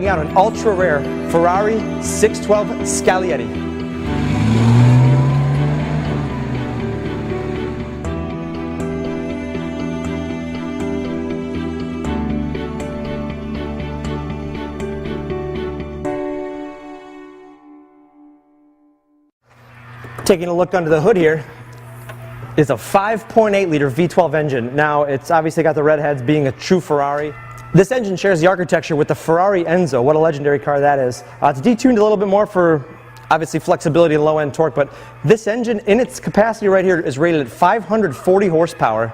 Checking out an ultra rare Ferrari 612 Scaglietti. Taking a look under the hood here is a 5.8 liter V12 engine. Now it's obviously got the red heads being a true Ferrari. This engine shares the architecture with the Ferrari Enzo. What a legendary car that is. It's detuned a little bit more for obviously flexibility and low end torque, but this engine in its capacity right here is rated at 540 horsepower,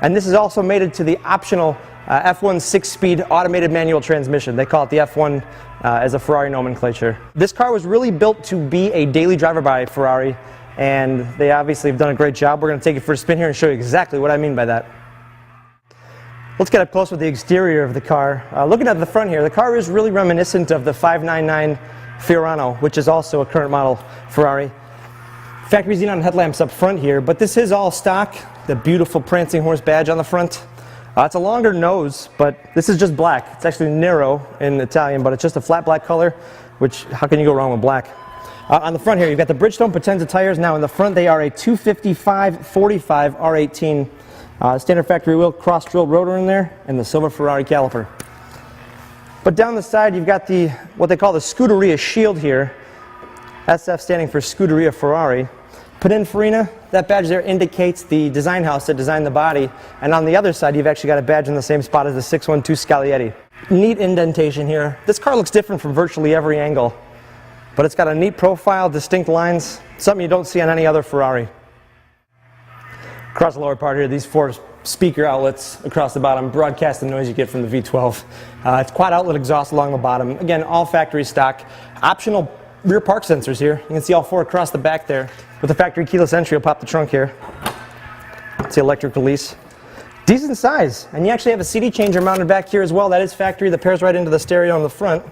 and this is also mated to the optional F1 6-speed automated manual transmission. They call it the F1 as a Ferrari nomenclature. This car was really built to be a daily driver by Ferrari, and they obviously have done a great job. We're going to take it for a spin here and show you exactly what I mean by that. Let's get up close with the exterior of the car. Looking at the front here, the car is really reminiscent of the 599 Fiorano, which is also a current model Ferrari. Factory xenon headlamps up front here, but this is all stock. The beautiful prancing horse badge on the front. It's a longer nose, but this is just black. It's actually Nero in Italian, but it's just a flat black color, which, how can you go wrong with black? On the front here, you've got the Bridgestone Potenza tires. Now in the front, they are a 255/45 R18 standard factory wheel, cross-drilled rotor in there, and the silver Ferrari caliper. But down the side, you've got the what they call the Scuderia shield here. SF standing for Scuderia Ferrari. Pininfarina, that badge there indicates the design house that designed the body. And on the other side, you've actually got a badge in the same spot as the 612 Scaglietti. Neat indentation here. This car looks different from virtually every angle, but it's got a neat profile, distinct lines, something you don't see on any other Ferrari. Across the lower part here, these 4 speaker outlets across the bottom broadcast the noise you get from the V12. It's quad outlet exhaust along the bottom. Again, all factory stock. Optional rear park sensors here. You can see all 4 across the back there. With the factory keyless entry, you'll pop the trunk here. It's the electric release. Decent size, and you actually have a CD changer mounted back here as well. That is factory, that pairs right into the stereo on the front.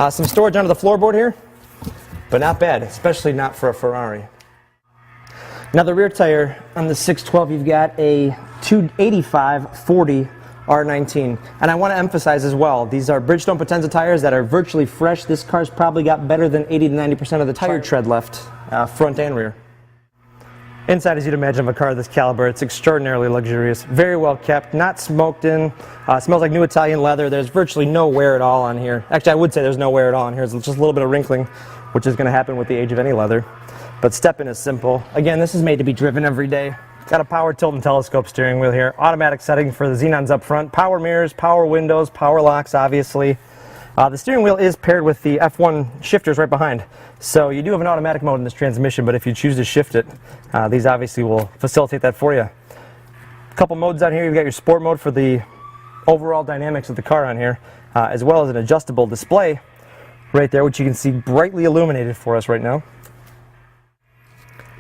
Some storage under the floorboard here, but not bad, especially not for a Ferrari. Now the rear tire on the 612, you've got a 285/40 R19. And I want to emphasize as well, these are Bridgestone Potenza tires that are virtually fresh. This car's probably got better than 80 to 90% of the tire tread left, front and rear. Inside, as you'd imagine, of a car of this caliber, it's extraordinarily luxurious, very well kept, not smoked in, smells like new Italian leather. There's virtually no wear at all on here. Actually, I would say there's no wear at all on here. It's just a little bit of wrinkling, which is going to happen with the age of any leather. But step-in is simple. Again, this is made to be driven every day. Got a power tilt and telescope steering wheel here, automatic setting for the xenons up front, power mirrors, power windows, power locks, obviously. The steering wheel is paired with the F1 shifters right behind. So you do have an automatic mode in this transmission, but if you choose to shift it, these obviously will facilitate that for you. A couple modes on here. You've got your sport mode for the overall dynamics of the car on here, as well as an adjustable display right there, which you can see brightly illuminated for us right now.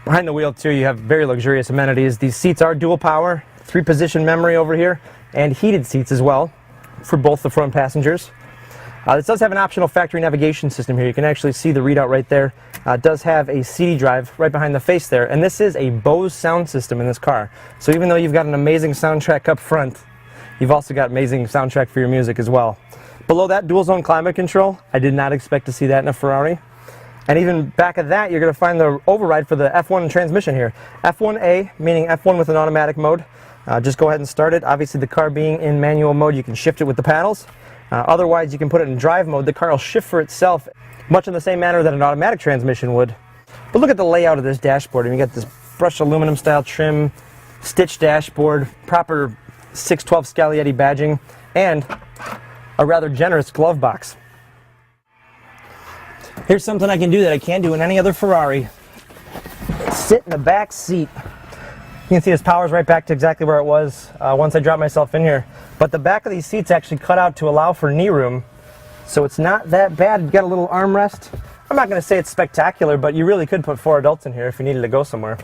Behind the wheel too, you have very luxurious amenities. These seats are dual power, 3-position memory over here, and heated seats as well for both the front passengers. This does have an optional factory navigation system here. You can actually see the readout right there. It does have a CD drive right behind the face there, and this is a Bose sound system in this car. So even though you've got an amazing soundtrack up front, you've also got amazing soundtrack for your music as well. Below that, dual zone climate control. I did not expect to see that in a Ferrari. And even back of that, you're going to find the override for the F1 transmission here. F1A, meaning F1 with an automatic mode. Just go ahead and start it. Obviously, the car being in manual mode, you can shift it with the paddles. Otherwise, you can put it in drive mode. The car will shift for itself, much in the same manner that an automatic transmission would. But look at the layout of this dashboard. And you got this brushed aluminum style trim, stitched dashboard, proper 612 Scaglietti badging, and a rather generous glove box. Here's something I can do that I can't do in any other Ferrari. Sit in the back seat. You can see this power's right back to exactly where it was once I dropped myself in here. But the back of these seats actually cut out to allow for knee room, so it's not that bad. You've got a little armrest. I'm not going to say it's spectacular, but you really could put 4 adults in here if you needed to go somewhere.